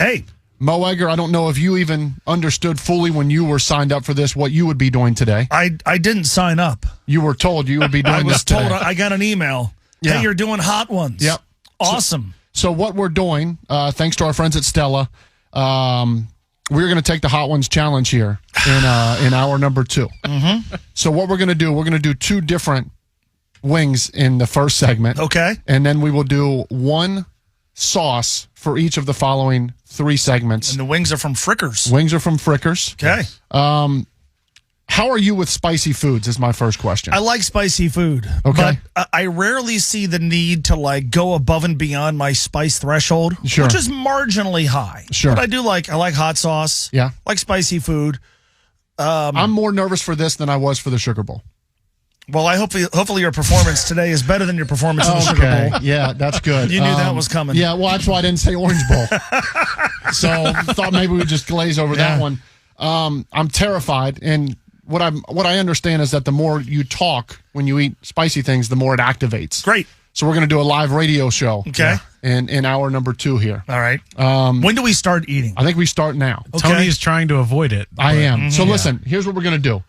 Hey. Mo Egger, I don't know if you even understood fully when you were signed up for this what you would be doing today. I didn't sign up. You were told you would be doing this today. I got an email. Yeah. Hey, you're doing hot ones. Yep. Awesome. So what we're doing, thanks to our friends at Stella, we're going to take the Hot Ones Challenge here in hour number 2. Mm-hmm. So what we're going to do 2 different wings in the first segment. Okay. And then we will do 1 sauce for each of the following 3 segments. And the wings are from Frickers. Wings are from Frickers. Okay. How are you with spicy foods is my first question. I like spicy food. Okay. But I rarely see the need to go above and beyond my spice threshold, Sure. which is marginally high. Sure. But I like hot sauce. Yeah. I like spicy food. I'm more nervous for this than I was for the Sugar Bowl. Well, hopefully your performance today is better than your performance in the Sugar Bowl. Yeah, that's good. You knew that was coming. Yeah, well, that's why I didn't say Orange Bowl. So thought maybe we'd just glaze over that one. I'm terrified, and what I understand is that the more you talk when you eat spicy things, the more it activates. Great. So we're going to do a live radio show. Okay. In hour number 2 here. All right. When do we start eating? I think we start now. Okay. Tony is trying to avoid it. I am. So listen, here's what we're going to do.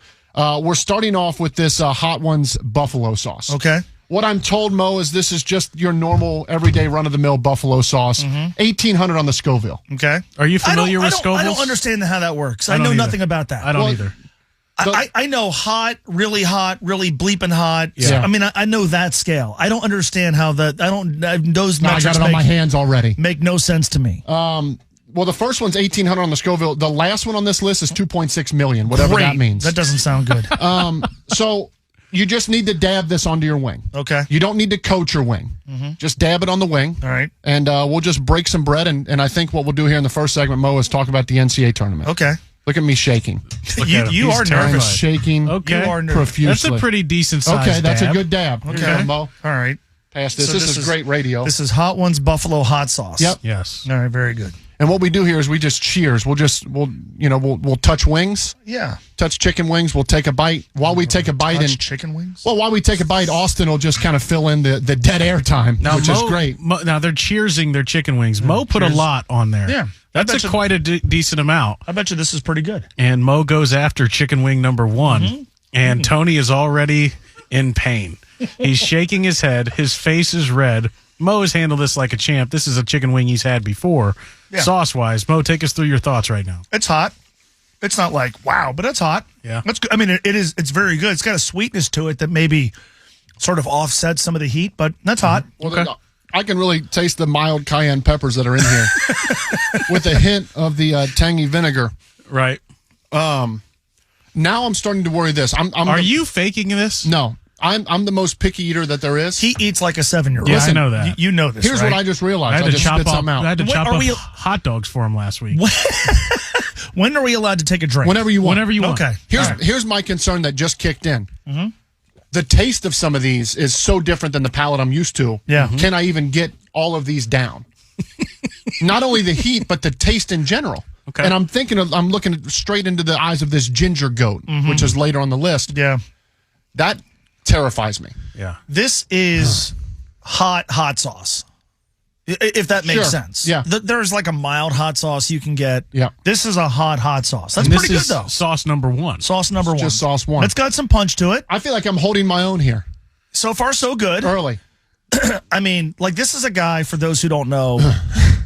We're starting off with this Hot Ones buffalo sauce. Okay. What I'm told, Mo, is this is just your normal, everyday, run-of-the-mill buffalo sauce. 1,800 on the Scoville. Okay. Are you familiar with Scovilles? I don't understand how that works. I don't know either. nothing about that. I don't either. I know hot, really bleeping hot. Yeah. I mean, I know that scale. I don't understand how those I metrics got it on my hands already. make no sense to me. Well, the first one's 1,800 on the Scoville. The last one on this list is 2.6 million, whatever that means. That doesn't sound good. So you just need to dab this onto your wing. Okay. You don't need to coat your wing. Just dab it on the wing. All right. And we'll just break some bread. And I think what we'll do here in the first segment, Mo, is talk about the NCAA tournament. Okay. Look at me shaking. You are I'm nervous. shaking Okay. You are nervous. profusely. That's a pretty decent size Okay, that's dab. a good dab. Okay. Here you go, Mo. All right. Pass this. So this is great radio. This is Hot Ones Buffalo hot sauce. Yep. Yes. All right. Very good. And what we do here is we just cheers. We'll touch wings, Yeah. touch chicken wings. We'll take a bite. While we take a bite, Touch and chicken wings. while we take a bite, Austin will just kind of fill in the dead air time, which is great. Now they're cheersing their chicken wings. Mo put a lot on there. Yeah. That's quite a decent amount. I bet you this is pretty good. And Mo goes after chicken wing number 1, and Tony is already in pain. He's shaking his head. His face is red. Mo has handled this like a champ. This is a chicken wing he's had before. Yeah. Sauce-wise, Mo, take us through your thoughts right now. It's hot. It's not like wow, but it's hot. Yeah. That's good. I mean, it is. It's very good. It's got a sweetness to it that maybe sort of offsets some of the heat, but that's hot. Well, I can really taste the mild cayenne peppers that are in here with a hint of the tangy vinegar. Right. Now I'm starting to worry this. Are you faking this? No. I'm the most picky eater that there is. He eats like a 7-year-old. Yeah, I know that. You know this. Here's right? what I just realized. I had to just chop spit up, something out. I had to When chop are up we- hot dogs for him last week. When are we allowed to take a drink? Whenever you want. Whenever you want. Okay. Here's my concern that just kicked in. The taste of some of these is so different than the palate I'm used to. Yeah. Can I even get all of these down? Not only the heat, but the taste in general. Okay. And I'm looking straight into the eyes of this ginger goat, which is later on the list. Yeah. That terrifies me. Yeah. This is hot sauce. If that makes Sure. sense. Yeah. There's like a mild hot sauce you can get. Yeah. This is a hot sauce. That's And pretty this good is though. sauce number 1. Sauce number 1. Just sauce 1. It's got some punch to it. I feel like I'm holding my own here So far, so good. early. I mean, like this is a guy, for those who don't know,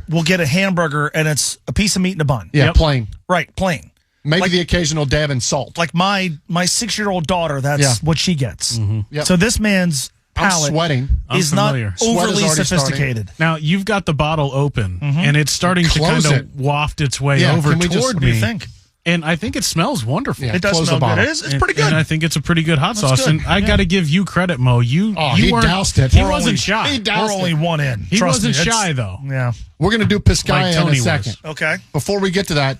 will get a hamburger and it's a piece of meat in a bun. Yeah, Yep. plain. Right, plain. Maybe Like- the occasional dab in salt. Like my 6-year-old daughter, that's what she gets. Yep. So this man's I'm palate sweating. is I'm not familiar. Sweat is overly already sophisticated. Now, you've got the bottle open, and it's starting to Close kind it. of waft its way Yeah, over can we toward just- What do me. you think? And I think it smells wonderful. Yeah. It does Close the smell good. bottle. It's pretty good. And I think it's a pretty good hot sauce. good. And I got to give you credit, Mo. You he weren't, doused it. He We're wasn't only- shy. he doused We're only it. one in. He Trust wasn't me, shy, though. Yeah. We're going to do Piscaya Like in a Tony second. was. Okay. Before we get to that,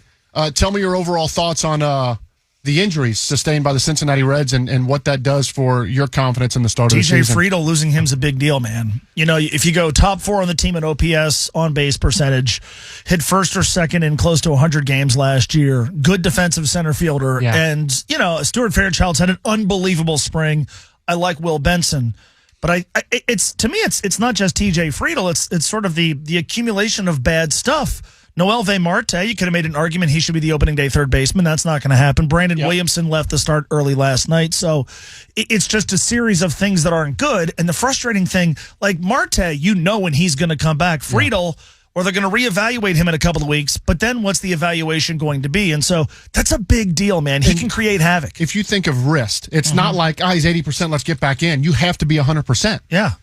tell me your overall thoughts on the injuries sustained by the Cincinnati Reds and what that does for your confidence in the start of the TJ season. Friedel, losing him's a big deal, man. You know, if you go top 4 on the team at OPS, on base percentage, hit first or second in close to 100 games last year, good defensive center fielder, Yeah. and, you know, Stuart Fairchild's had an unbelievable spring. I like Will Benson. But it's to me, it's not just TJ Friedel. It's sort of the accumulation of bad stuff. Noelve Marte, you could have made an argument he should be the opening day third baseman. That's not going to happen. Brandon Williamson left the start early last night. So it's just a series of things that aren't good. And the frustrating thing, like Marte, you know when he's going to come back. Friedel, or they're going to reevaluate him in a couple of weeks. But then what's the evaluation going to be? And so that's a big deal, man. He can create havoc. If you think of wrist, it's not like, he's 80%, let's get back in. You have to be 100%. Yeah.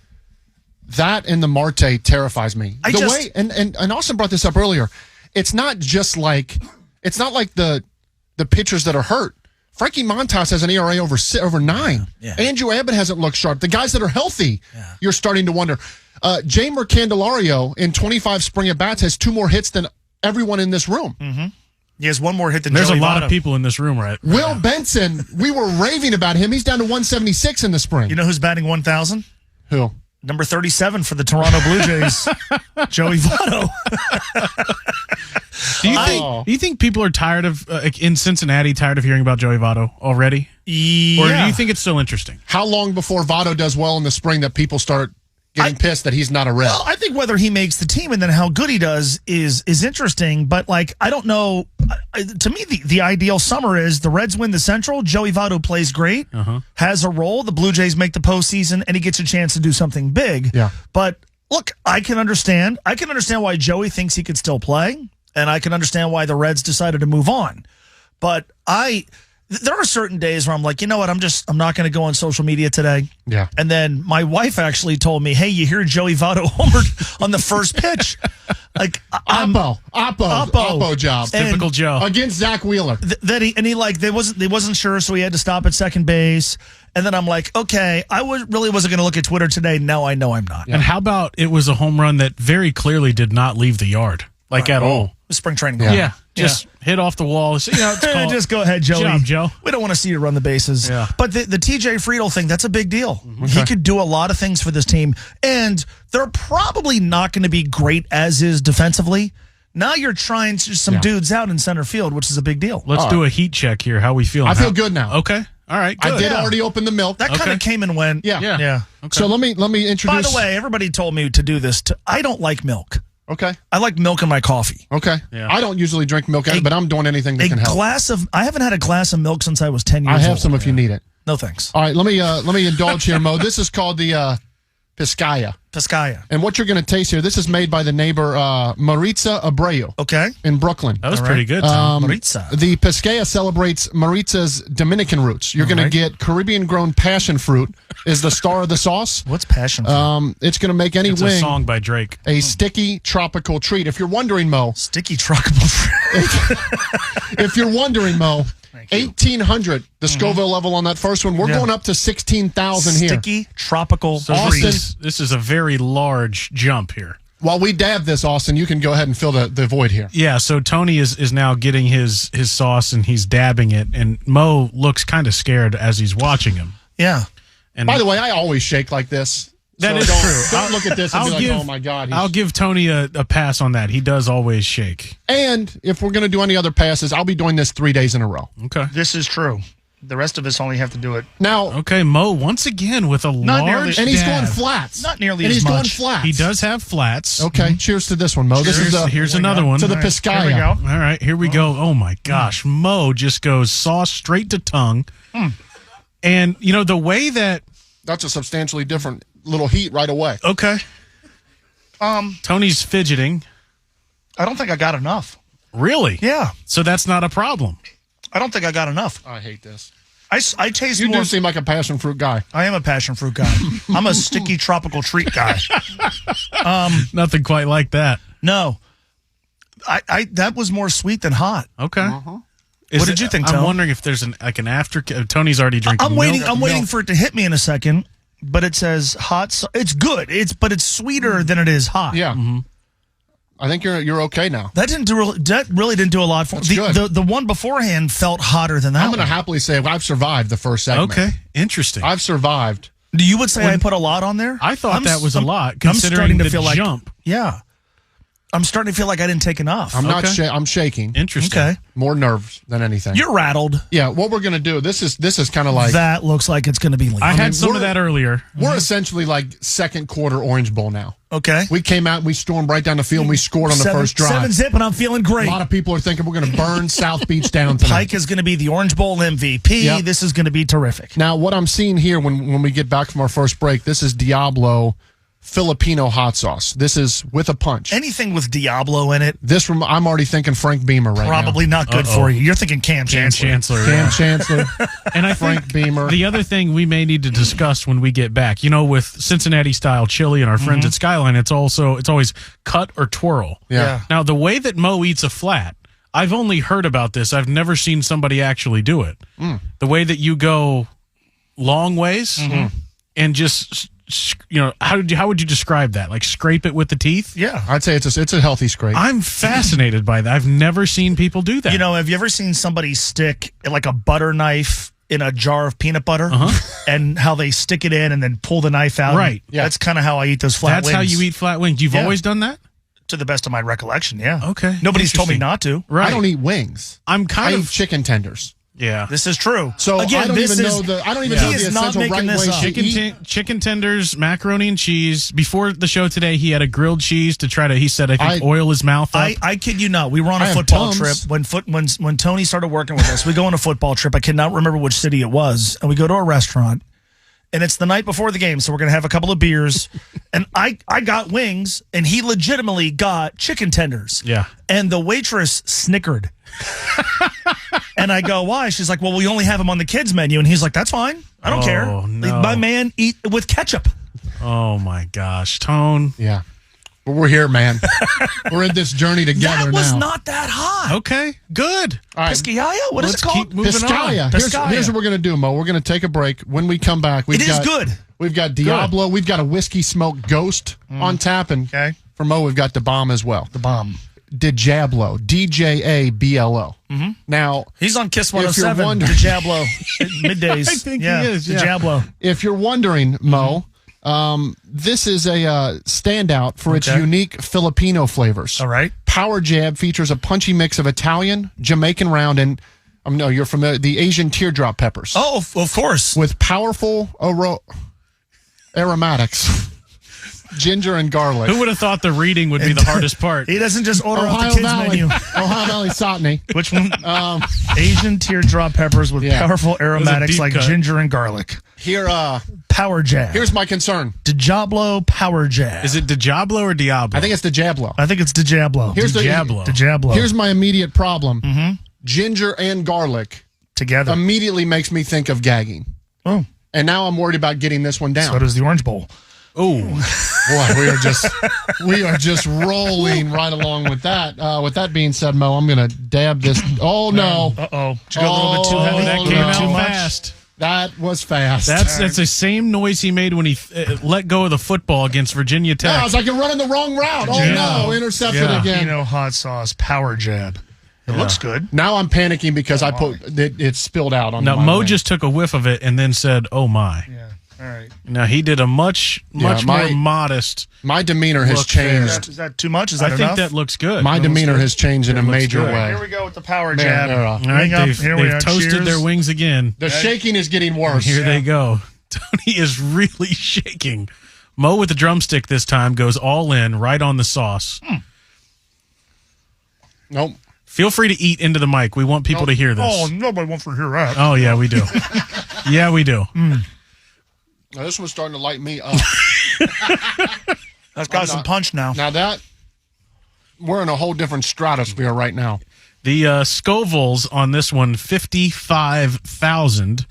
That and the Marte terrifies me. And Austin brought this up earlier. It's not like the pitchers that are hurt. Frankie Montas has an ERA over 9. Yeah. Andrew Abbott hasn't looked sharp. The guys that are healthy, you're starting to wonder. Jamer Candelario in 25 spring at bats has 2 more hits than everyone in this room. Mm-hmm. He has 1 more hit than There's Joey a lot Votto. of people in this room, right? Will Benson, we were raving about him. He's down to 176 in the spring. You know who's batting 1,000? Who? Number 37 for the Toronto Blue Jays, Joey Votto. Do you think people are tired of, in Cincinnati, tired of hearing about Joey Votto already? Yeah. Or do you think it's still interesting? How long before Votto does well in the spring that people start getting pissed that he's not a Red? Well, I think whether he makes the team and then how good he does is interesting. But, I don't know. To me, the ideal summer is the Reds win the Central, Joey Votto plays great, has a role, the Blue Jays make the postseason, and he gets a chance to do something big. Yeah. But, look, I can understand why Joey thinks he could still play, and I can understand why the Reds decided to move on. But there are certain days where I'm like, you know what, I'm not going to go on social media today. Yeah. And then my wife actually told me, hey, you hear Joey Votto homered on the first pitch. Like, Oppo job. Typical Joe. Against Zach Wheeler. They wasn't sure, so he had to stop at second base. And then I'm like, okay, really wasn't going to look at Twitter today. Now I know I'm not. And how about it was a home run that very clearly did not leave the yard, at all. Spring training. Yeah. Just hit off the wall. So, just go ahead, Joey. Good job, Joe. We don't want to see you run the bases. Yeah. But the TJ Friedel thing, that's a big deal. He could do a lot of things for this team. And they're probably not going to be great as is defensively. Now you're trying some dudes out in center field, which is a big deal. Let's do a heat check here. How we feeling? I feel good now. Okay. All right. Good. I did already open the milk. That kind of came and went. Yeah. Okay. So let me introduce. By the way, everybody told me to do this. I don't like milk. Okay. I like milk in my coffee. Okay. Yeah. I don't usually drink milk, but I'm doing anything that can help. I haven't had a glass of milk since I was 10 years old. I have some if you need it. No thanks. All right, let me indulge here, Mo. This is called the Piscaya. And what you're going to taste here, this is made by the neighbor Maritza Abreu. Okay. In Brooklyn. That was pretty good, Tom. Maritza. The Piscaya celebrates Maritza's Dominican roots. You're going to get Caribbean-grown passion fruit is the star of the sauce. What's passion fruit? It's going to make any It's wing a song by Drake. a sticky tropical treat. If you're wondering, Mo. Sticky tropical fruit. If you're wondering, Mo. 1,800, the Scoville level on that first one. We're going up to 16,000 here. Sticky tropical Austin, This is a very large jump here. While we dab this, Austin, you can go ahead and fill the void here. Yeah, so Tony is now getting his sauce and he's dabbing it, and Mo looks kind of scared as he's watching him. Yeah. And by the way, I always shake like this. That is true. Don't look at this and be like, oh my God. I'll give Tony a pass on that. He does always shake. And if we're going to do any other passes, I'll be doing this 3 days in a row. Okay. This is true. The rest of us only have to do it. Now, okay, Mo once again with a large and he's dab. going flats. Not nearly and as he's much. going flats. He does have flats. Okay, cheers to this one, Mo. Here's another one. To the Piscaya. Here we go. All right, here we go. Oh my gosh, Mo just goes sauce straight to tongue. And the way that that's a substantially different little heat right away. Okay. Tony's fidgeting. I don't think I got enough. Really? Yeah. So that's not a problem. I don't think I got enough. I hate this. I taste You more. do seem like a passion fruit guy. I am a passion fruit guy. I'm a sticky tropical treat guy. Nothing quite like that. No. I that was more sweet than hot. Okay. What did you think, Tom? I'm wondering if there's an after. Tony's already drinking. I'm waiting. milk. I'm waiting for it to hit me in a second. But it says hot. It's good. But it's sweeter than it is hot. Yeah. Mm-hmm. I think you're okay now. That really didn't do a lot for me. The one beforehand felt hotter than that. I'm going to happily say I've survived the first segment. Okay, interesting. I've survived. You would say I put a lot on there? I thought that was a lot I'm considering starting to the feel jump. Yeah. I'm starting to feel like I didn't take enough. I'm not. I'm shaking. Interesting. Okay. More nerves than anything. You're rattled. Yeah. What we're gonna do? This is kind of like that. Looks like it's going to be lean. I had some of that earlier. We're essentially like second quarter Orange Bowl now. Okay. We came out, we stormed right down the field, and we scored on the first drive. 7-zip, and I'm feeling great. A lot of people are thinking we're going to burn South Beach down tonight. Pike is going to be the Orange Bowl MVP. Yep. This is going to be terrific. Now, what I'm seeing here when we get back from our first break, this is Diablo Filipino hot sauce. This is with a punch. Anything with Diablo in it, I'm already thinking Frank Beamer right probably now. not good for you. You're thinking Cam Chancellor. Cam Chancellor. And I Frank think Beamer. the other thing we may need to discuss when we get back, with Cincinnati style chili and our friends at Skyline, it's always cut or twirl. Yeah. Now the way that Mo eats a flat, I've only heard about this. I've never seen somebody actually do it. The way that you go long ways and just how would you describe that? Like scrape it with the teeth? Yeah. I'd say it's a healthy scrape. I'm fascinated by that. I've never seen people do that. Have you ever seen somebody stick like a butter knife in a jar of peanut butter and how they stick it in and then pull the knife out? Right. Yeah. That's kind of how I eat those flat wings. That's how you eat flat wings. You've always done that? To the best of my recollection, yeah. Okay. Nobody's told me not to. Right. I don't eat wings. I eat chicken tenders. Yeah. This is true. So again, I don't even know the essential right way to eat. Chicken tenders, macaroni and cheese. Before the show today, he had a grilled cheese to try to, he said, I think oil his mouth up. I kid you not. We were on a football trip when Tony started working with us. We go on a football trip. I cannot remember which city it was. And we go to a restaurant. And it's the night before the game, so we're going to have a couple of beers. And I got wings, and he legitimately got chicken tenders. Yeah. And the waitress snickered. And I go, why? She's like, well, we only have them on the kids' menu. And he's like, that's fine. I don't care. No. My man eat with ketchup. Oh, my gosh. Tone. Yeah. But we're here, man. We're in this journey together now. That was not that hot. Okay, good. All right. Piscaya? What is it called? Piscaya. Here's what we're going to do, Mo. We're going to take a break. When we come back, we've got Diablo. We've got a whiskey smoked ghost on tap. And for Mo, we've got the bomb as well. The bomb. DiJablo. DJABLO. Now, he's on Kiss 107. DiJablo. Middays. I think he is. DiJablo. If you're wondering, Mo, this is a standout for its unique Filipino flavors. All right. Power Jab features a punchy mix of Italian, Jamaican round, and you're familiar, the Asian teardrop peppers. Oh, of course. With powerful aromatics. Ginger and garlic. Who would have thought the reading would be the hardest part? He doesn't just order off the kids' menu. Ohio Valley Sotney. Which one? Asian teardrop peppers with powerful aromatics like ginger and garlic. Here, Power Jab. Here's my concern. DiJablo Power Jab. Is it DiJablo or Diablo? I think it's DiJablo. I think it's DiJablo. Here's DiJablo. Here's my immediate problem. Ginger and garlic together immediately makes me think of gagging. Oh. And now I'm worried about getting this one down. So does the Orange Bowl. Oh, boy, we are just rolling right along with that. With that being said, Mo, I'm gonna dab this. Oh no! Uh-oh. Did you go a little bit too heavy? That came out fast. That was fast. That's the same noise he made when he let go of the football againt Virginia Tech. Yeah, I was like, you're running the wrong route. Oh no! Intercepted again. Hot sauce Power Jab. It looks good. Now I'm panicking because I put it spilled out on. Now Mo just took a whiff of it and then said, "Oh my." Yeah. All right. Now he did a much more modest. My demeanor has changed. Is that too much? Is that enough? I think that looks good. My demeanor has changed in a major way. Here we go with the Power Jab. All right, they've toasted their wings again. The shaking is getting worse. Here they go. Tony is really shaking. Mo with the drumstick this time goes all in, right on the sauce. Nope. Feel free to eat into the mic. We want people to hear this. Oh, nobody wants to hear that. Oh, yeah, we do. Yeah, we do. Now, this one's starting to light me up. That's got some punch now. Now we're in a whole different stratosphere right now. The Scovilles on this one, 55,000.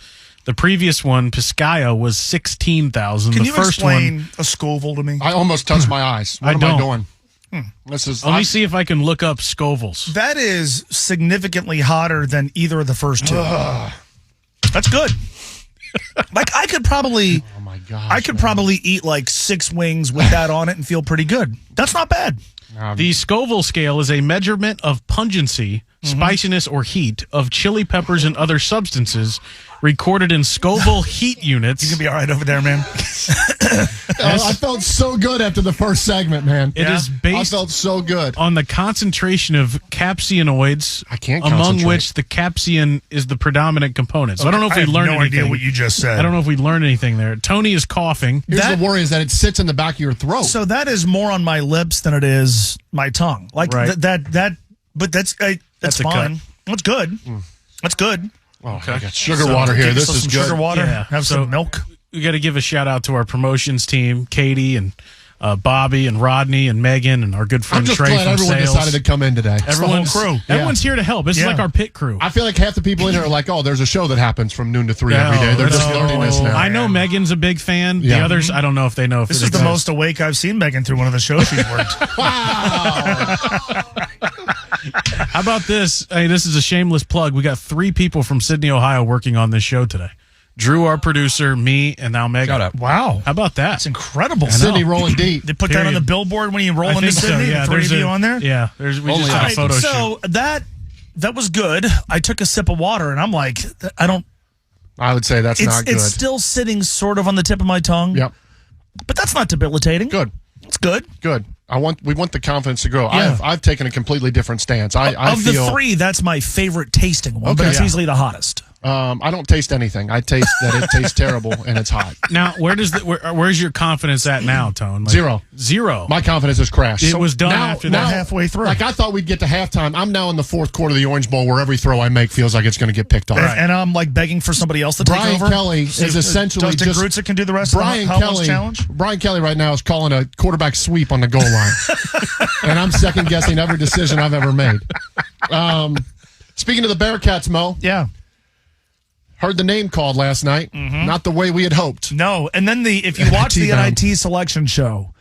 The previous one, Piscaya, was 16,000. Can you explain a Scoville to me? I almost touched my eyes. What am I doing? Let me see if I can look up Scovilles. That is significantly hotter than either of the first two. That's good. Like I could probably, probably eat like 6 wings with that on it and feel pretty good. That's not bad. The Scoville scale is a measurement of pungency spiciness, or heat of chili peppers and other substances recorded in Scoville heat units. You can be all right over there, man. I felt so good after the first segment, man. It is based I felt so good. on the concentration of capsaicinoids, I can't among concentrate. which the capsaicin is the predominant component. So I don't know if we learned no anything. idea what you just said. I don't know if we learned anything there. Tony is coughing. Here's the worry is that it sits in the back of your throat. So that is more on my lips than it is my tongue. Like Right. but that's That's a fine. That's good. That's good. I got sugar water here. Give This us is some good. sugar water. Yeah. Have So- some milk. We got to give a shout out to our promotions team, Katie and Bobby and Rodney and Megan and our good I'm friend just Trey glad from everyone sales. decided to come in today. Everyone's the whole crew. Everyone's here to help. This is Yeah. like our pit crew. I feel like half the people in here are like, oh, there's a show that happens from noon to 3 every day. They're just No. learning this now. I know Megan's a big fan. The Yeah. others, I don't know if they know if This it is the exists. most awake I've seen Megan through one of the shows she's worked. How about this? Hey, this is a shameless plug. We got 3 people from Sydney, Ohio working on this show today. Drew, our producer, me, and now Megan. Shout out. Wow. How about that? That's incredible. Sydney rolling deep. They put that on Period. the billboard when you roll I into think so, Sydney? yeah. The three There's of you on there? Yeah. We Only just had a right. photo shoot. So that was good. I took a sip of water, and I'm like, I would say that's not good. It's still sitting sort of on the tip of my tongue. Yep. But that's not debilitating. Good. It's good. Good. We want the confidence to grow. Yeah. I've taken a completely different stance. I Of feel the 3, that's my favorite tasting one, but Okay. it's Yeah. easily the hottest. I don't taste anything. I taste that it tastes terrible and it's hot. Now, where's your confidence at now, Tone? Like, Zero. Zero. My confidence has crashed. It was done after that. Halfway through. Like I thought we'd get to halftime. I'm now in the 4th quarter of the Orange Bowl where every throw I make feels like it's going to get picked off. And I'm like begging for somebody else to take Brian over. Kelly See is if essentially Dustin just Grutzer can do the rest Brian of the Helmets Kelly. challenge. Brian Kelly right now is calling a quarterback sweep on the goal line, and I'm second guessing every decision I've ever made. Speaking of the Bearcats, Mo, Yeah. heard the name called last night. Not the way we had hoped. No, and then if you watch the NIT NIT selection show,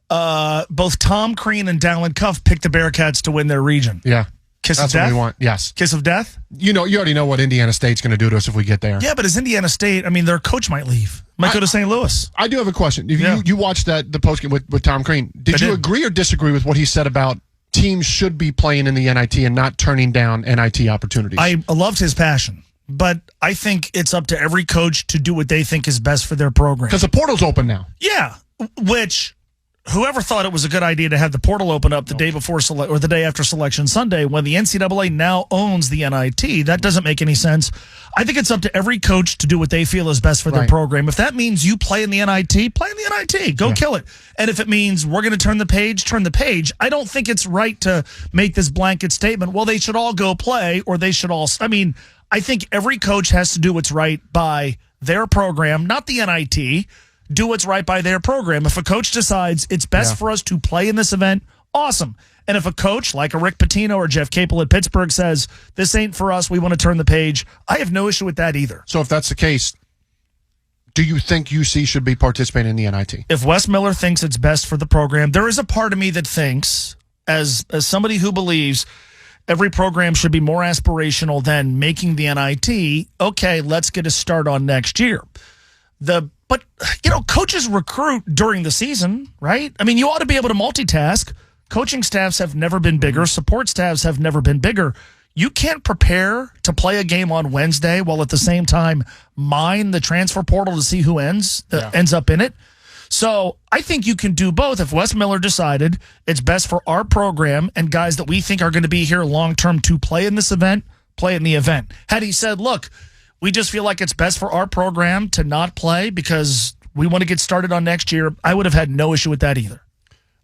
both Tom Crean and Dallin Cuff picked the Bearcats to win their region. Yeah, Kiss that's of what death? we want. Yes, Kiss of death? you already know what Indiana State's going to do to us if we get there. Yeah, but as Indiana State, I mean, their coach might leave. Might go to St. Louis. I do have a question. If Yeah. you watched the postgame with Tom Crean, did you did. agree or disagree with what he said about teams should be playing in the NIT and not turning down NIT opportunities? I loved his passion, but I think it's up to every coach to do what they think is best for their program. Because the portal's open now. Yeah, which whoever thought it was a good idea to have the portal open up the day before or the day after Selection Sunday when the NCAA now owns the NIT, that doesn't make any sense. I think it's up to every coach to do what they feel is best for their Right. program. If that means you play in the NIT, play in the NIT. Go kill it. And if it means we're going to turn the page. I don't think it's right to make this blanket statement, well, they should all go play or they should all. I mean, I think every coach has to do what's right by their program, not the NIT. Do what's right by their program. If a coach decides it's best for us to play in this event, awesome. And if a coach like a Rick Pitino or Jeff Capel at Pittsburgh says, this ain't for us, we want to turn the page, I have no issue with that either. So if that's the case, do you think UC should be participating in the NIT? If Wes Miller thinks it's best for the program, there is a part of me that thinks, as somebody who believes every program should be more aspirational than making the NIT, okay, let's get a start on next year. But, coaches recruit during the season, right? I mean, you ought to be able to multitask. Coaching staffs have never been bigger. Support staffs have never been bigger. You can't prepare to play a game on Wednesday while at the same time mine the transfer portal to see who ends up in it. So I think you can do both. If Wes Miller decided it's best for our program and guys that we think are going to be here long-term to play in this event, play in the event. Had he said, look, we just feel like it's best for our program to not play because we want to get started on next year, I would have had no issue with that either.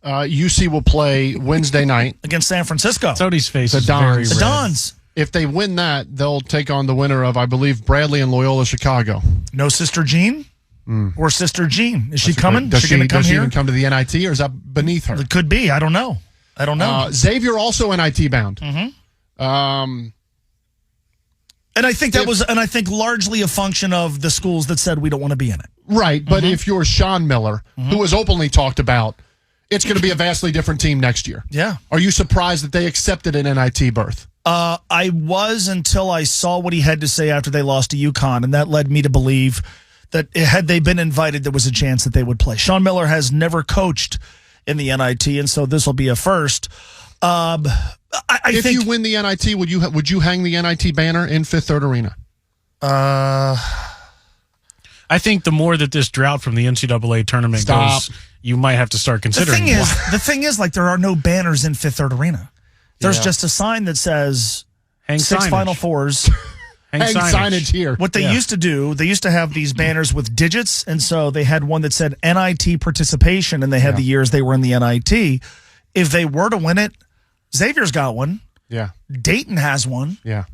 UC will play Wednesday night against San Francisco. Tony's face The is Dons. very The red. Dons. If they win that, they'll take on the winner of, I believe, Bradley and Loyola Chicago. No Sister Jean? Or Sister Jean? Is she coming? Does Is she going to come does she here? even come to the NIT, or is that beneath her? It could be. I don't know. Xavier also NIT bound. And I think I think largely a function of the schools that said we don't want to be in it. Right, but if you're Sean Miller, who has openly talked about it's going to be a vastly different team next year. Yeah. Are you surprised that they accepted an NIT berth? I was until I saw what he had to say after they lost to UConn, and that led me to believe that had they been invited, there was a chance that they would play. Sean Miller has never coached in the NIT, and so this will be a first. I If you win the NIT, would you hang the NIT banner in Fifth Third Arena? I think the more that this drought from the NCAA tournament goes, you might have to start considering. The thing is, like, there are no banners in Fifth Third Arena. There's just a sign that says hang 6 signage. Final Fours. hang signage here. What they used to do, they used to have these banners with digits, and so they had one that said NIT participation, and they had the years they were in the NIT. If they were to win it, Xavier's got one. Yeah. Dayton has one. Yeah.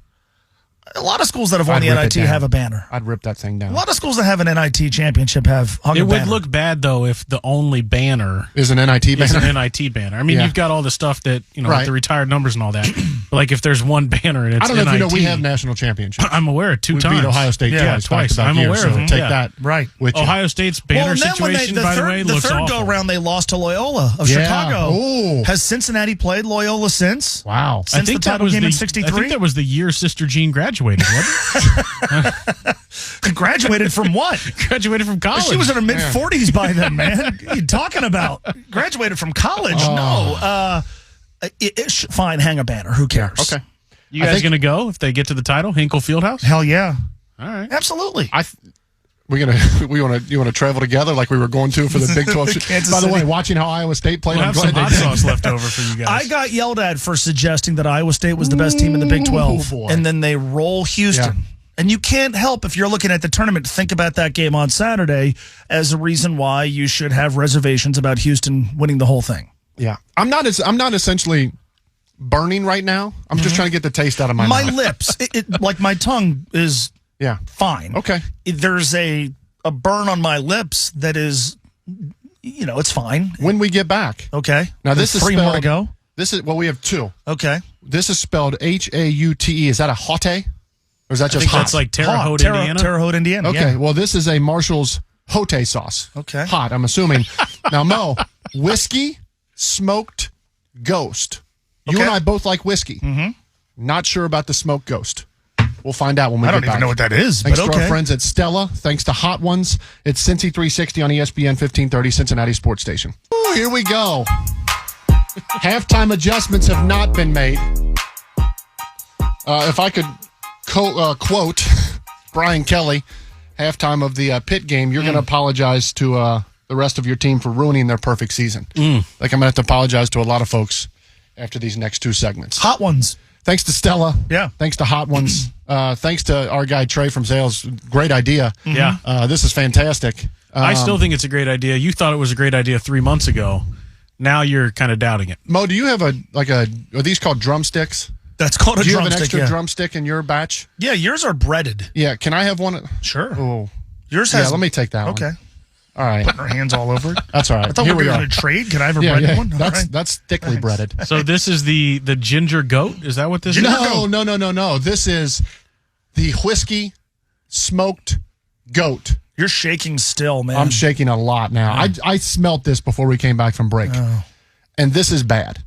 A lot of schools that have won the NIT have a banner. I'd rip that thing down. A lot of schools that have an NIT championship have hung a banner. It would look bad, though, if the only banner is an NIT banner. Is an NIT banner. I mean, you've got all the stuff that, with the retired numbers and all that. But, like, if there's one banner and it's I don't know NIT, if you know we have national championships. I'm aware of 2 times. We beat Ohio State twice. I'm aware of them. Take that. Right. With you. Ohio State's banner situation, by the way, looks awful. The third go-round, they lost to Loyola of Chicago. Ooh. Has Cincinnati played Loyola since? Wow. Since the title game in 63? I think that was the year Sister Jean graduated, wasn't it? Graduated from what? Graduated from college. She was in her mid-40s by then, man. What are you talking about? Graduated from college? No. Fine, hang a banner. Who cares? Okay. You guys going to go if they get to the title? Hinkle Fieldhouse? Hell yeah. All right. Absolutely. You want to travel together like we were going to for the Big 12? By the way, watching how Iowa State played, we'll have some hot sauce left over for you guys. I got yelled at for suggesting that Iowa State was the best team in the Big 12, and then they roll Houston. Yeah. And you can't help, if you're looking at the tournament, think about that game on Saturday as a reason why you should have reservations about Houston winning the whole thing. Yeah, I'm not essentially burning right now. I'm just trying to get the taste out of my mouth. My lips, like my tongue is fine. Okay. There's a burn on my lips that is, it's fine. When we get back. Okay. Now this is 3 more to go. We have 2. Okay. This is spelled Haute. Is that a Haute? Or is that just hot? That's like Terre Haute, Indiana? Terre Haute, Indiana. Okay. Well, this is a Marshall's Haute sauce. Okay. Hot, I'm assuming. Now, Mo, whiskey, smoked ghost. You and I both like whiskey. Mm-hmm. Not sure about the smoked ghost. We'll find out when we get back. I don't even know what that is. Thanks to our friends at Stella. Thanks to Hot Ones. It's Cincy 360 on ESPN 1530, Cincinnati Sports Station. Ooh, here we go. Halftime adjustments have not been made. If I could quote Brian Kelly, halftime of the Pitt game, you're going to apologize to the rest of your team for ruining their perfect season. Like, I'm going to have to apologize to a lot of folks after these next 2 segments. Hot Ones. Thanks to Stella. Yeah. Thanks to Hot Ones. Thanks to our guy Trey from sales. Great idea. Yeah. This is fantastic. I still think it's a great idea. You thought it was a great idea 3 months ago. Now you're kind of doubting it. Mo, do you have are these called drumsticks? That's called a drumstick. Do you have an extra drumstick in your batch? Yeah, yours are breaded. Yeah, can I have one? Sure. Oh, yours has. Yeah, let me take that one. Okay. All right. Putting our hands all over it. That's all right. I thought we were going to trade. Can I have a breaded one? That's thickly breaded. So this is the ginger goat? Is that what this is? No. This is the whiskey smoked goat. You're shaking still, man. I'm shaking a lot now. I smelt this before we came back from break. And this is bad.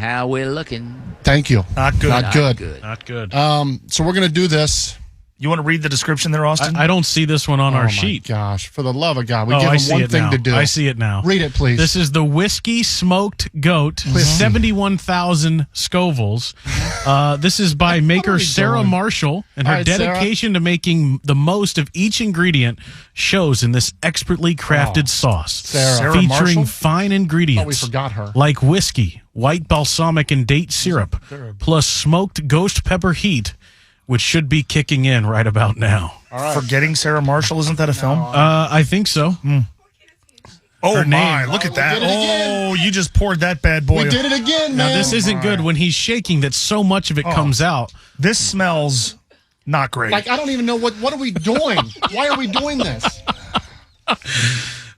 How we're looking. Thank you. Not good. Not good. So we're going to do this. You want to read the description there, Austin? I don't see this one on our sheet. Oh, my gosh. For the love of God. We give them one thing to do. I see it now. Read it, please. This is the whiskey smoked goat, 71,000 Scovilles. This is by maker Sarah Marshall, and her dedication to making the most of each ingredient shows in this expertly crafted sauce. Sarah featuring Marshall? fine ingredients. Oh, we forgot her. Like whiskey, white balsamic and date syrup, plus smoked ghost pepper heat, which should be kicking in right about now. All right. Forgetting Sarah Marshall, isn't that a film? I think so. Oh, her my. name. Look at that. Oh, you just poured that bad boy. We did it again, man. Now, this isn't good when he's shaking that so much of it comes out. This smells not great. Like, I don't even know what are we doing? Why are we doing this?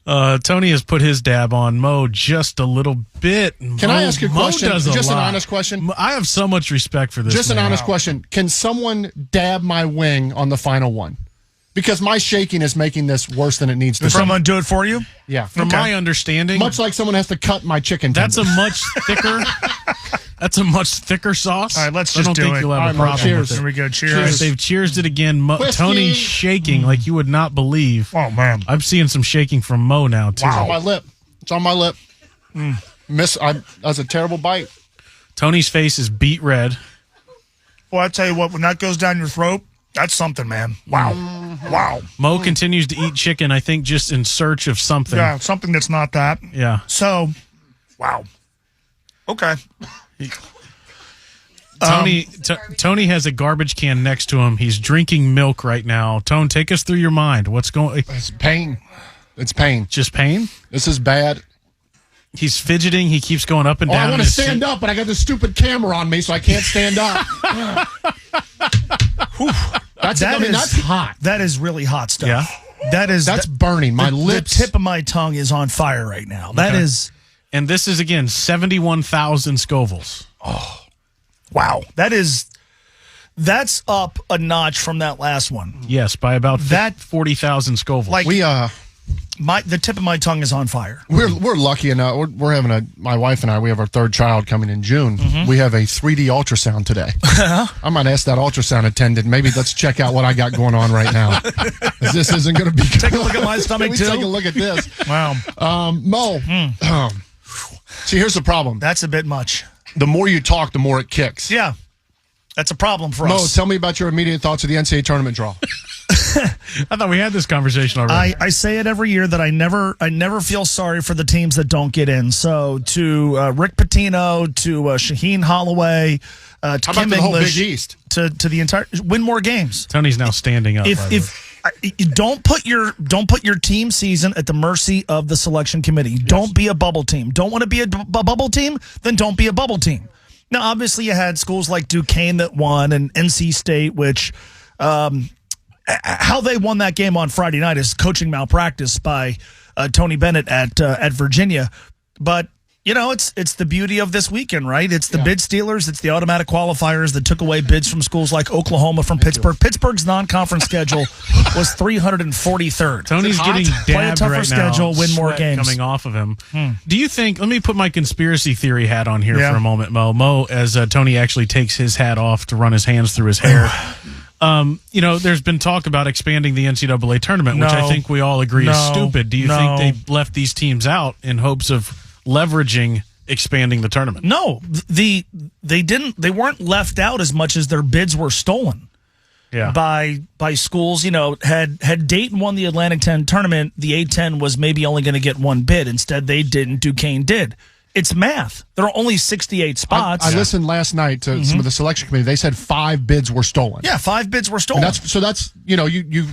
Tony has put his dab on Mo just a little bit. Can I ask you a question? Just an lot. honest question. I have so much respect for this. Just an honest question. Can someone dab my wing on the final one? Because my shaking is making this worse than it needs to be. Does someone do it for you? Yeah. From my understanding, much like someone has to cut my chicken tenders. That's a much thicker. That's a much thicker sauce. All right, let's I just don't do think it. you'll have a All right, problem cheers. with it. Here we go. Cheers. All right, they've cheersed it again. Tony's shaking like you would not believe. Oh, man. I'm seeing some shaking from Mo now, too. It's on my lip. It's on my lip. That's a terrible bite. Tony's face is beet red. Well, I tell you what, when that goes down your throat, that's something, man. Wow. Wow. Mo continues to eat chicken, I think, just in search of something. Yeah, something that's not that. Yeah. So, wow. Okay. Tony has a garbage can next to him. He's drinking milk right now. Tone, take us through your mind. What's going? It's pain. It's pain. Just pain? This is bad. He's fidgeting. He keeps going up and down. I want to stand up, but I got this stupid camera on me, so I can't stand up. That's hot. That is really hot stuff. Yeah. That's burning. My lips. The tip of my tongue is on fire right now. That is. And this is, again, 71,000 Scovilles. Oh, wow. That's up a notch from that last one. Yes, by about 40,000 Scovilles. Like the tip of my tongue is on fire. We're lucky enough. We're having my wife and I. We have our third child coming in June. Mm-hmm. We have a 3D ultrasound today. I might ask that ultrasound attendant. Maybe let's check out what I got going on right now. This isn't going to be good. Take a look at my stomach too. Take a look at this. Wow. Mo. See, here's the problem. That's a bit much. The more you talk, the more it kicks. Yeah. That's a problem for Mo, us. tell me about your immediate thoughts of the NCAA tournament draw. I thought we had this conversation already. I say it every year that I never feel sorry for the teams that don't get in. So to Rick Pitino, to Shaheen Holloway, to Kim the whole English, Big East? to the entire win more games. Tony's now standing up. You don't put your team season at the mercy of the selection committee. Yes. Don't be a bubble team. Don't want to be a bubble team? Then don't be a bubble team. Now, obviously, you had schools like Duquesne that won and NC State, which how they won that game on Friday night is coaching malpractice by Tony Bennett at Virginia. But you know, it's the beauty of this weekend, right? It's the bid stealers. It's the automatic qualifiers that took away bids from schools like Oklahoma from Pittsburgh. Pittsburgh's non-conference schedule was 343rd. Tony's getting dabbed Play a tougher right schedule, now. win more Sweat games. coming off of him. Do you think? Let me put my conspiracy theory hat on here Yeah. for a moment, Mo. Mo, as Tony actually takes his hat off to run his hands through his hair. You know, there's been talk about expanding the NCAA tournament, which I think we all agree is stupid. Do you think they left these teams out in hopes of leveraging expanding the tournament? No, they didn't. They weren't left out as much as their bids were stolen. Yeah. By schools. You know, had Dayton won the Atlantic 10 tournament, the A-10 was maybe only going to get one bid. Instead, they didn't. Duquesne did. It's math. There are only 68 spots. I listened last night to some of the selection committee. They said 5 bids were stolen. Yeah, 5 bids were stolen. And that's you know,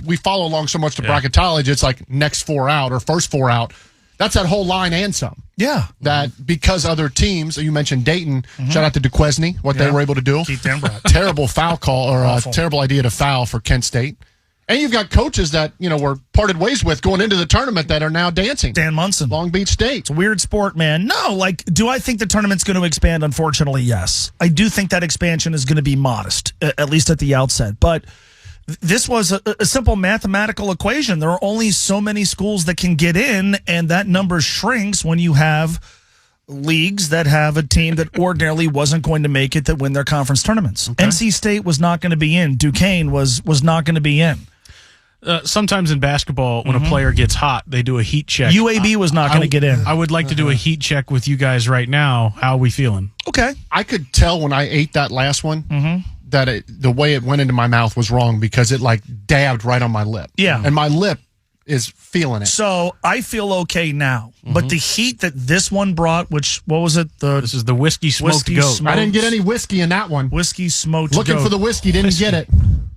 we follow along so much to bracketology. It's like next 4 out or first 4 out. That's that whole line and some. Yeah. That because other teams, you mentioned Dayton, shout out to Duquesne, what they were able to do. Keep them right. Terrible foul call or terrible idea to foul for Kent State. And you've got coaches that, you know, were parted ways with going into the tournament that are now dancing. Dan Munson. Long Beach State. It's a weird sport, man. No, like, do I think the tournament's going to expand? Unfortunately, yes. I do think that expansion is going to be modest, at least at the outset. But this was a simple mathematical equation. There are only so many schools that can get in, and that number shrinks when you have leagues that have a team that ordinarily wasn't going to make it that win their conference tournaments. Okay. NC State was not going to be in. Duquesne was not going to be in. Sometimes in basketball, when a player gets hot, they do a heat check. UAB was not going to get in. I would like to do a heat check with you guys right now. How are we feeling? Okay. I could tell when I ate that last one that the way it went into my mouth was wrong because it like dabbed right on my lip. Yeah. And my lip is feeling it. So I feel okay now. But the heat that this one brought, what was it? This is the whiskey smoked goat. I didn't get any whiskey in that one. Whiskey smoked Looking goat. for the whiskey, didn't get it.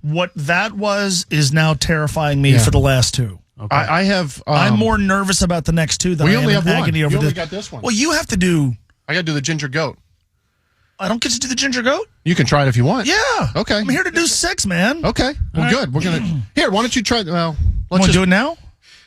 What that was is now terrifying me for the last 2. Okay. I have. I'm more nervous about the next 2 than I am only have in one. agony You over only this. got this one. Well, you have to do. I got to do the ginger goat. I don't get to do the ginger goat? You can try it if you want. Yeah. Okay. I'm here to do 6, man. Okay. Well, good. We're gonna. Here, why don't you try? Well, let's Want to do it now?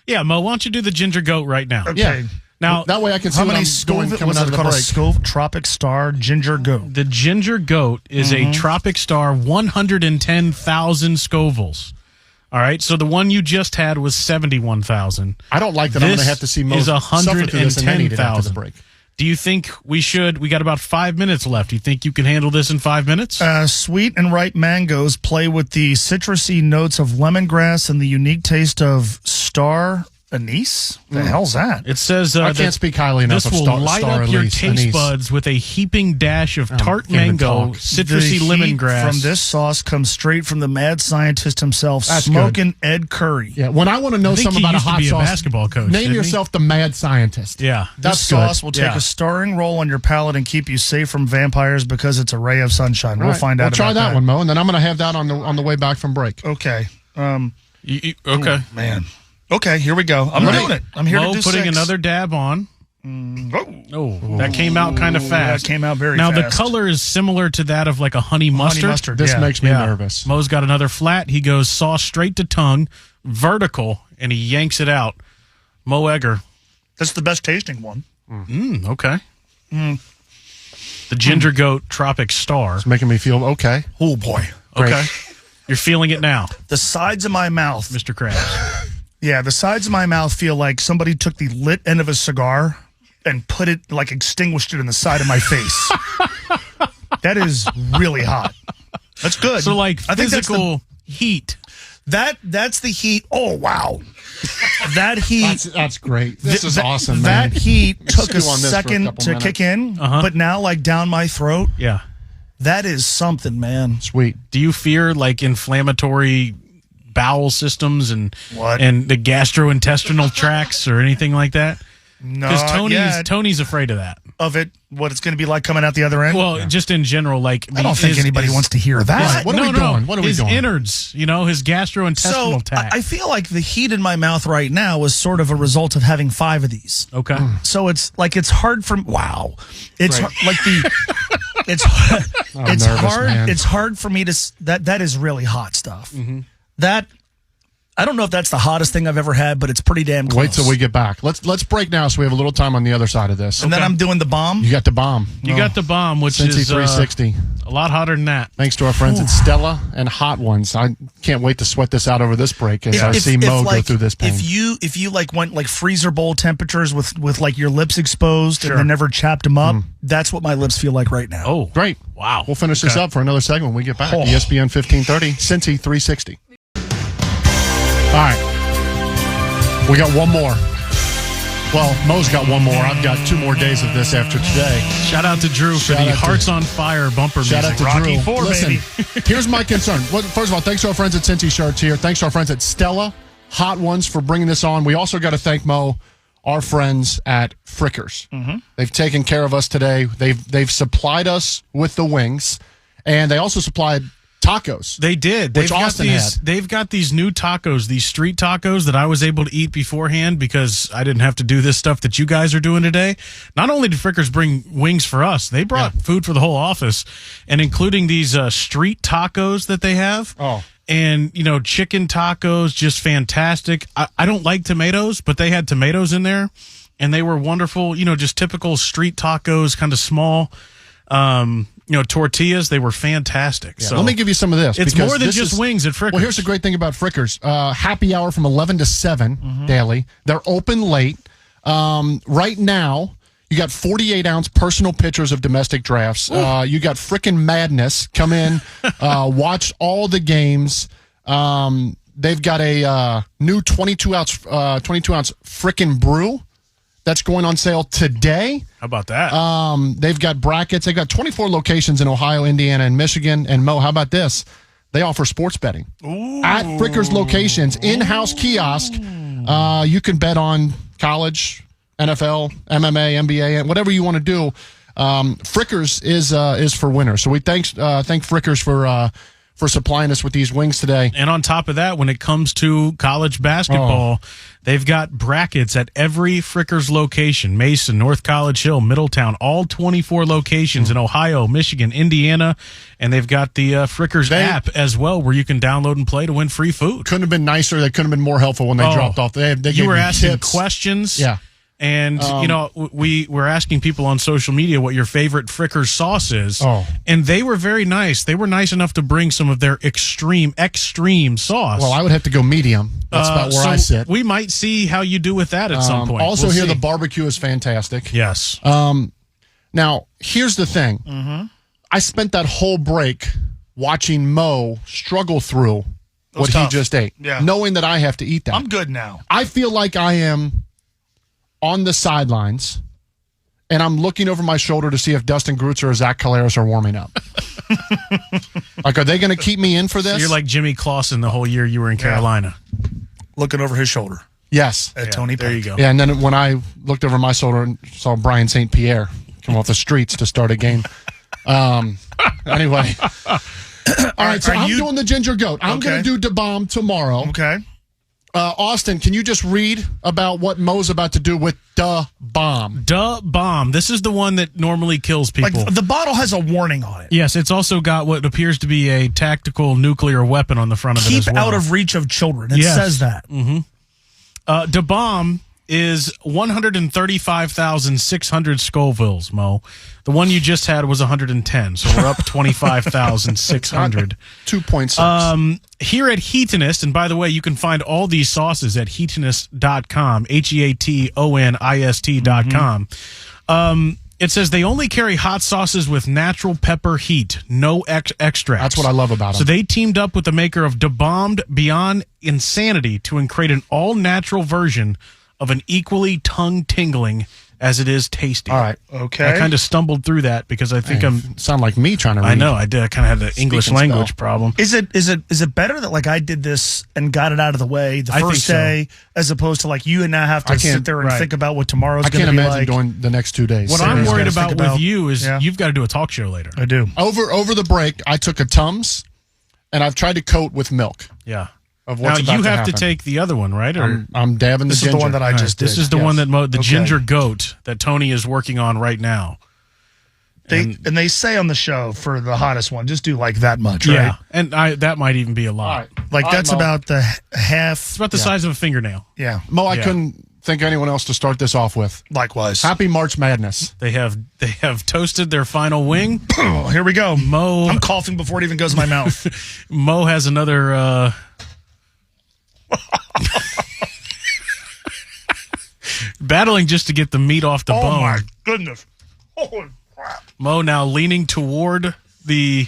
Yeah, Mo, why don't you do the ginger goat right now? Okay. Yeah. Now, that way I can see How what many I'm doing Scoville? coming Was out it of the called a break. Scoville Tropic Star Ginger Goat? the ginger goat is a Tropic Star 110,000 Scovilles. All right, so the one you just had was 71,000. I don't like that. I'm going to have to see most is suffer through this and then eat it after the 110,000. break. Do you think we got about 5 minutes left. Do you think you can handle this in 5 minutes? Sweet and ripe mangoes play with the citrusy notes of lemongrass and the unique taste of star Anise? The hell's that? It says I can't speak highly enough this of will light Star up your Elise, taste Anise. buds with a heaping dash of tart can't even mango, talk. citrusy The heat lemongrass. from this sauce comes straight from the mad scientist himself, That's Smoking Ed Curry. Yeah, when I want to know I think something he about a used to hot be a sauce, basketball coach, name didn't he? yourself the mad scientist. Yeah. That's This sauce good. will take Yeah. a starring role on your palate and keep you safe from vampires because it's a ray of sunshine. We'll Right. find out Try about that one, Mo, and then I'm going to have that on the way back from break. Okay. Okay. Man. Okay, here we go. I'm doing it. I'm here Mo to do putting 6. another dab on. Oh, That came out kind of fast. that came out very now, fast. the color is similar to that of like a honey mustard. Honey mustard. This yeah. makes me nervous. Mo's got another flat. He goes sauce straight to tongue, vertical, and he yanks it out. Mo Egger. That's the best tasting one. Okay. The Ginger Goat Tropic Star. It's making me feel okay. Oh, boy. Okay. Great. You're feeling it now, The sides of my mouth. Mr. Krabs. Yeah, the sides of my mouth feel like somebody took the lit end of a cigar and put it, like extinguished it in the side of my face. That is really hot. That's good. So, like, I think that's physical heat. that's the heat. Oh, wow. That heat. That's great. This is awesome, That man. heat took a Stew on this for a second couple to minutes. kick in, but now, like, down my throat, Yeah. that is something, man. Sweet. Do you fear like inflammatory bowel systems and What? and the gastrointestinal tracts or anything like that? No, Because Tony's afraid of that. of it, what it's going to be like coming out the other end. Well, just in general, like I don't think anybody wants to hear that. What are we doing? What are we his doing? innards, his gastrointestinal So tract. I feel like the heat in my mouth right now is sort of a result of having 5 of these. Okay. So it's like it's hard for it's Right. like the it's it's nervous, hard man. it's hard for me to that is really hot stuff. That I don't know if that's the hottest thing I've ever had, but it's pretty damn close. Wait till we get back. Let's break now so we have a little time on the other side of this. and then I'm doing the bomb. You got the bomb. You got the bomb, which Cincy is 360. a lot hotter than that. Thanks to our friends at Stella and Hot Ones. I can't wait to sweat this out over this break as I see Mo go through this pain. If you like went like freezer bowl temperatures with like your lips exposed and then never chapped them up, that's what my lips feel like right now. Oh, Great. wow. We'll finish this up for another segment when we get back. Oh. ESPN 1530, Cincy 360. All right. We got one more. Well, Mo's got one more. I've got 2 more days of this after today. Shout out to Drew for Shout the out to- Hearts on Fire bumper Shout out music. to Rocky Drew. IV, Listen, baby. here's my concern. Well, first of all, thanks to our friends at Cincy Shirts here. Thanks to our friends at Stella, Hot Ones for bringing this on. We also got to thank Mo, our friends at Frickers. They've taken care of us today. They've supplied us with the wings, and they also supplied tacos. They did. Which Austin had. They've got these new tacos, these street tacos that I was able to eat beforehand because I didn't have to do this stuff that you guys are doing today. Not only did Frickers bring wings for us, they brought food for the whole office, and including these street tacos that they have. Oh. And, chicken tacos, just fantastic. I don't like tomatoes, but they had tomatoes in there, and they were wonderful. Just typical street tacos, kind of small. Tortillas, they were fantastic. Yeah, So let me give you some of this. It's because more than this just is- wings at Frickers. Well, here's the great thing about Frickers. Happy hour from 11 to 7 daily. They're open late. Right now, you got 48-ounce personal pitchers of domestic drafts. You got frickin' madness. Come in, watch all the games. They've got a new 22-ounce frickin' brew that's going on sale today. How about that? They've got brackets. They've got 24 locations in Ohio, Indiana, and Michigan. And Mo, how about this? They offer sports betting. At Frickers locations, in-house kiosk. You can bet on college, NFL, MMA, NBA, and whatever you want to do. Frickers is for winners. So we thank Frickers for supplying us with these wings today. And on top of that, when it comes to college basketball, they've got brackets at every Frickers location: Mason, North College Hill, Middletown, all 24 locations in Ohio, Michigan, Indiana. And they've got the Frickers app as well, where you can download and play to win free food. Couldn't have been nicer. They couldn't have been more helpful when they dropped off. They gave you were me asking tips. questions. Yeah. And, we were asking people on social media what your favorite Frickers sauce is. And they were very nice. They were nice enough to bring some of their extreme sauce. Well, I would have to go medium. That's about where I sit. We might see how you do with that at some point. Also, We'll here see. the barbecue is fantastic. Yes. Now, here's the thing. I spent that whole break watching Mo struggle through what he just ate, knowing that I have to eat that. I'm good now. I feel like I am on the sidelines, and I'm looking over my shoulder to see if Dustin Grutzer or Zach Collaros are warming up. Like, are they going to keep me in for this? So you're like Jimmy Clausen the whole year you were in Carolina. Looking over his shoulder. Yes. At Tony Pike. There you go. Yeah, and then when I looked over my shoulder and saw Brian St. Pierre come off the streets to start a game. Anyway. All right, so I'm doing the ginger goat. I'm going to do Da Bomb tomorrow. Okay. Austin, can you just read about what Mo's about to do with Da Bomb? Da Bomb. This is the one that normally kills people. Like the bottle has a warning on it. Yes, it's also got what appears to be a tactical nuclear weapon on the front of it as well. Keep out of reach of children. It says that. Mm-hmm. Da Bomb is 135,600 Scovilles, Mo. The one you just had was 110, so we're up 25,600. 2.6. Here at Heatonist, and by the way, you can find all these sauces at heatonist.com, HEATONIST.com. It says they only carry hot sauces with natural pepper heat, no extracts. That's what I love about them. So they teamed up with the maker of Da Bombed Beyond Insanity to create an all-natural version of an equally tongue-tingling as it is tasty. All right. Okay. I kind of stumbled through that because I think sound like me trying to read. I know, I did. I kind of had the English language problem. Is it better that like I did this and got it out of the way the first day as opposed to like you now have to sit there and think about what tomorrow's going to be like? I can't imagine doing the next 2 days. What I'm worried about with you is you've got to do a talk show later. I do. Over the break, I took a Tums and I've tried to coat with milk. Yeah. Of what's now you about have to take the other one, right? Or I'm dabbing the ginger. This is the one that I just did. This is the one that the ginger goat that Tony is working on right now. And they say on the show for the hottest one, just do like that much, right? Yeah, and that might even be a lot. Right. Like that's about the half. It's about the size of a fingernail. Yeah. Mo, I couldn't think of anyone else to start this off with. Likewise. Happy March Madness. They have toasted their final wing. Oh, here we go. Mo, I'm coughing before it even goes in my mouth. Mo has another. Battling just to get the meat off the bone. Oh my goodness. Holy crap. Mo now leaning toward the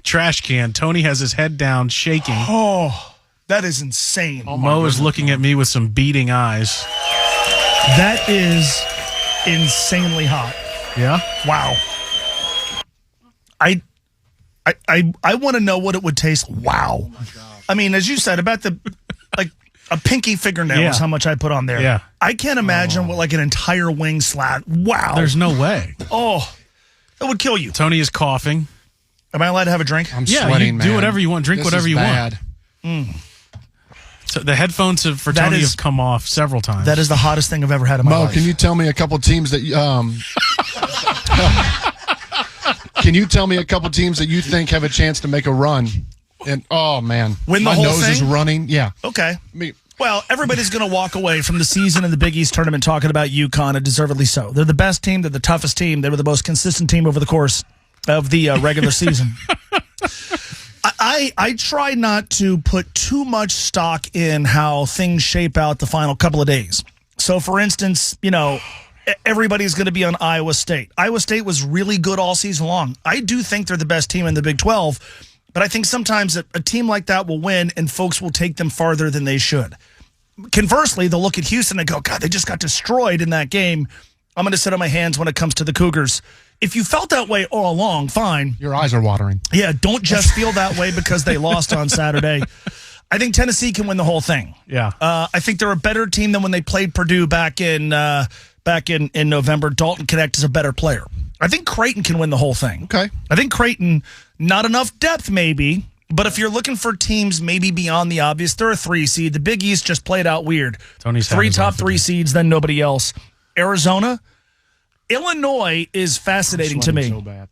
trash can. Tony has his head down, shaking. Oh, that is insane. Mo is looking at me with some beating eyes. That is insanely hot. Yeah? Wow. I want to know what it would taste. Wow. Oh my God. I mean, as you said, about the like a pinky fingernail is how much I put on there. Yeah. I can't imagine what like an entire wing slat. Wow. There's no way. Oh, that would kill you. Tony is coughing. Am I allowed to have a drink? I'm sweating, you man. do whatever you want. Drink whatever you bad. want. So the headphones for Tony have come off several times. That is the hottest thing I've ever had in my life. Mo, can you tell me a couple teams that can you tell me a couple teams that you think have a chance to make a run? And oh man, win the my whole nose thing? is running. Yeah. Okay. Well, everybody's going to walk away from the season in the Big East tournament talking about UConn, and deservedly so. They're the best team. They're the toughest team. They were the most consistent team over the course of the regular season. I try not to put too much stock in how things shape out the final couple of days. So, for instance, everybody's going to be on Iowa State. Iowa State was really good all season long. I do think they're the best team in the Big 12, but I think sometimes a team like that will win and folks will take them farther than they should. Conversely, they'll look at Houston and go, God, they just got destroyed in that game. I'm going to sit on my hands when it comes to the Cougars. If you felt that way all along, fine. Your eyes are watering. Yeah, don't just feel that way because they lost on Saturday. I think Tennessee can win the whole thing. Yeah. I think they're a better team than when they played Purdue back in November. Dalton Knecht is a better player. I think Creighton can win the whole thing. Okay. I think Creighton, not enough depth maybe, but if you're looking for teams maybe beyond the obvious, they're a 3 seed. The Big East just played out weird. Tony's 3 top 3 seeds, then nobody else. Arizona, Illinois is fascinating to me. So bad.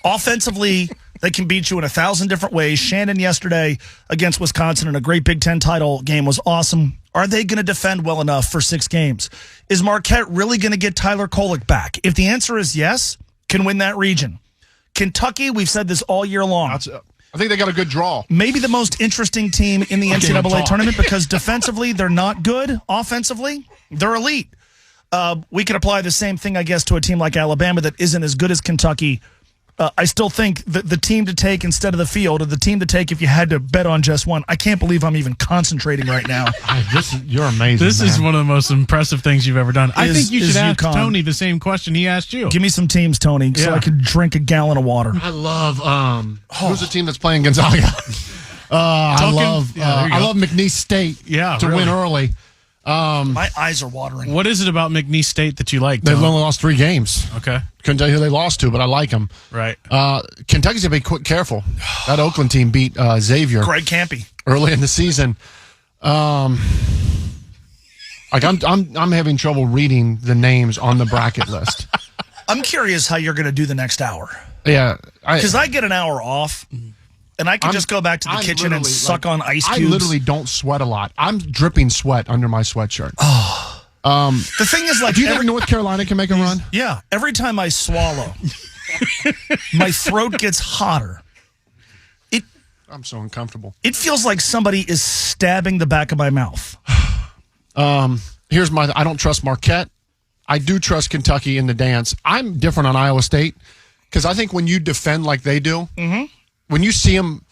Offensively, they can beat you in 1,000 different ways. Shannon yesterday against Wisconsin in a great Big Ten title game was awesome. Are they going to defend well enough for 6 games? Is Marquette really going to get Tyler Kolek back? If the answer is yes, can win that region. Kentucky, we've said this all year long. I think they got a good draw. Maybe the most interesting team in the NCAA tournament because defensively, they're not good. Offensively, they're elite. We can apply the same thing, I guess, to a team like Alabama that isn't as good as Kentucky. I still think that the team to take instead of the field, or the team to take if you had to bet on just one. I can't believe I'm even concentrating right now. You're amazing. This is one of the most impressive things you've ever done. I think you should ask UConn. Tony the same question he asked you. Give me some teams, Tony, so I can drink a gallon of water. I love who's the team that's playing Gonzaga? I love McNeese State to win early. My eyes are watering. What is it about McNeese State that you like? They've Tom? only lost 3 games. Okay. Couldn't tell you who they lost to, but I like them. Right. Kentucky's going to be careful. That Oakland team beat Xavier Greg Campy early in the season. I'm having trouble reading the names on the bracket list. I'm curious how you're going to do the next hour. Yeah. Because I get an hour off. And I can just go back to the kitchen and suck on ice cubes. I literally don't sweat a lot. I'm dripping sweat under my sweatshirt. Oh. The thing is, like, do you think North Carolina can make a run? Yeah. Every time I swallow, my throat gets hotter. I'm so uncomfortable. It feels like somebody is stabbing the back of my mouth. Here's I don't trust Marquette. I do trust Kentucky in the dance. I'm different on Iowa State because I think when you defend like they do, when you see them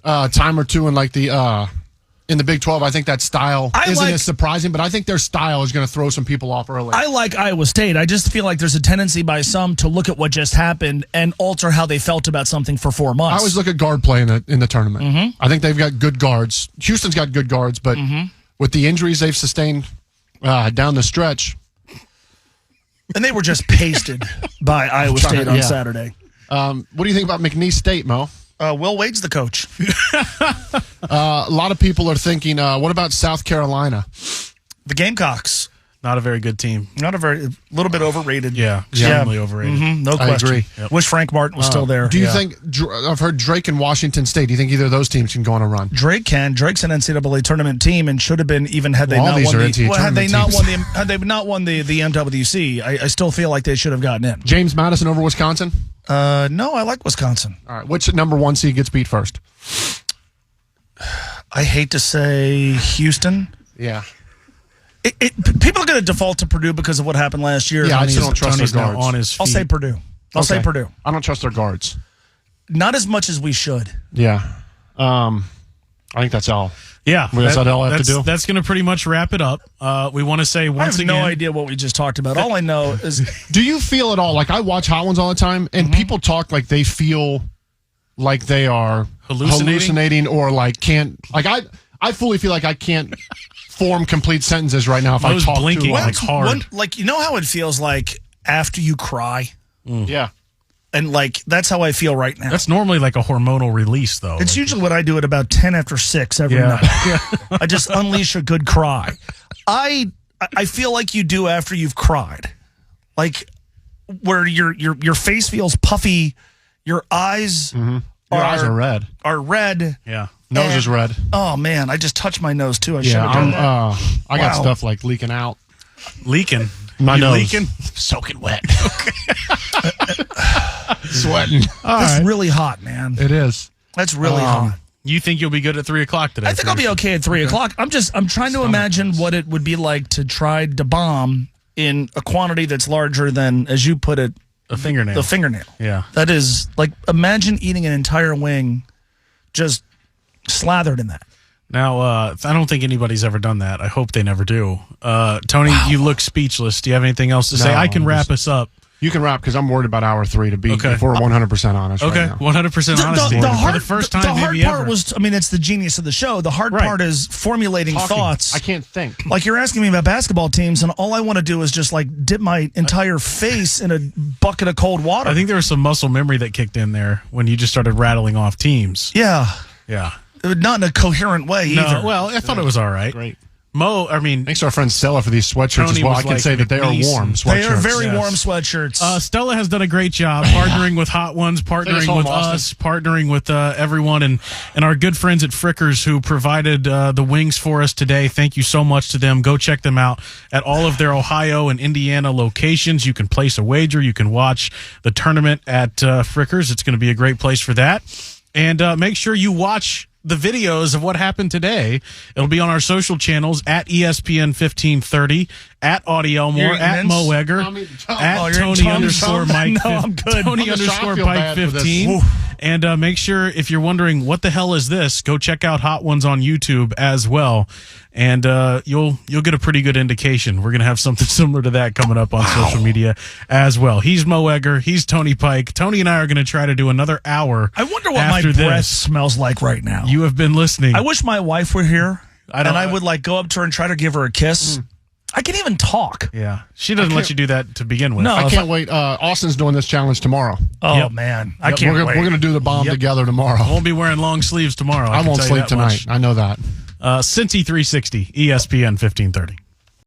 time or two in like in the Big 12, I think that style isn't as surprising, but I think their style is going to throw some people off early. I like Iowa State. I just feel like there's a tendency by some to look at what just happened and alter how they felt about something for 4 months. I always look at guard play in the tournament. I think they've got good guards. Houston's got good guards, but with the injuries they've sustained down the stretch. And they were just pasted by Iowa State on Saturday. What do you think about McNeese State, Mo? Will Wade's the coach. A lot of people are thinking, what about South Carolina? The Gamecocks. Not a very good team. Not a little bit overrated. Yeah, extremely overrated. No question. I agree. Yep. Wish Frank Martin was still there. Do you think, I've heard Drake and Washington State, do you think either of those teams can go on a run? Drake can. Drake's an NCAA tournament team and should have been even had they not won the MWC. I still feel like they should have gotten in. James Madison over Wisconsin? No, I like Wisconsin. All right. Which number 1 seed gets beat first? I hate to say Houston. Yeah. People are going to default to Purdue because of what happened last year. Yeah, I just don't trust Tony's their now guards. on his feet. I'll say Purdue. I'll say Purdue. I don't trust their guards. Not as much as we should. Yeah. I think that's all. Yeah. That's all I have to do. That's going to pretty much wrap it up. We want to say once again. I have no idea what we just talked about. All I know is. Do you feel at all, like I watch Hot Ones all the time, and people talk like they feel like they are hallucinating or like can't. Like I fully feel like I can't form complete sentences right now if I talk blinking too long. like hard. Like, you know how it feels like after you cry? Yeah. And like that's how I feel right now. That's normally like a hormonal release, though. It's usually what I do at about 10 after 6 every night. I just unleash a good cry. I feel like you do after you've cried, like where your face feels puffy, your eyes are red. Are red. Yeah, nose is red. Oh man, I just touched my nose too. I should Yeah, have done that. I got stuff like leaking out. Leaking. My nose. Leaking? Soaking wet. Sweating. That's really hot, man. It is. That's really hot. You think you'll be good at 3 o'clock today? I think I'll be okay at 3 o'clock. I'm trying to imagine what it would be like to try to bomb in a quantity that's larger than, as you put it, a fingernail. The fingernail. Yeah. That is like, imagine eating an entire wing just slathered in that. Now, I don't think anybody's ever done that. I hope they never do. Tony, you look speechless. Do you have anything else to say? I can wrap us up. You can wrap because I'm worried about hour 3 to be if we're 100% honest right now. 100% honesty. For the first time, the hard maybe part ever. was, I mean, it's the genius of the show. The hard part is formulating thoughts. I can't think. Like you're asking me about basketball teams, and all I want to do is just like dip my entire face in a bucket of cold water. I think there was some muscle memory that kicked in there when you just started rattling off teams. Yeah. Yeah. Not in a coherent way either. Well, I thought it was all right. Great. Mo, I mean... Thanks to our friend Stella for these sweatshirts Tony as well. I was can like say that they are McNeese warm and- sweatshirts. They are very warm sweatshirts. Stella has done a great job partnering with Hot Ones, partnering with us, partnering with everyone, and our good friends at Frickers who provided the wings for us today. Thank you so much to them. Go check them out at all of their Ohio and Indiana locations. You can place a wager. You can watch the tournament at Frickers. It's going to be a great place for that. And make sure you watch the videos of what happened today. It'll be on our social channels at ESPN 1530, at Audie Elmore, at Mo Egger, at Tony underscore Mike. No, I'm good. Tony underscore Pike 15. And make sure, if you're wondering what the hell is this, go check out Hot Ones on YouTube as well, and you'll get a pretty good indication. We're gonna have something similar to that coming up on social media as well. He's Mo Egger. He's Tony Pike. Tony and I are gonna try to do another hour. I wonder what my breath smells like right now. You have been listening. I wish my wife were here, and I would go up to her and try to give her a kiss. I can't even talk. Yeah. She doesn't let you do that to begin with. No, I can't wait. Austin's doing this challenge tomorrow. Oh, man. I can't wait. We're going to do the bomb together tomorrow. I won't be wearing long sleeves tomorrow. I won't sleep tonight. I know that. Cincy 360, ESPN 1530.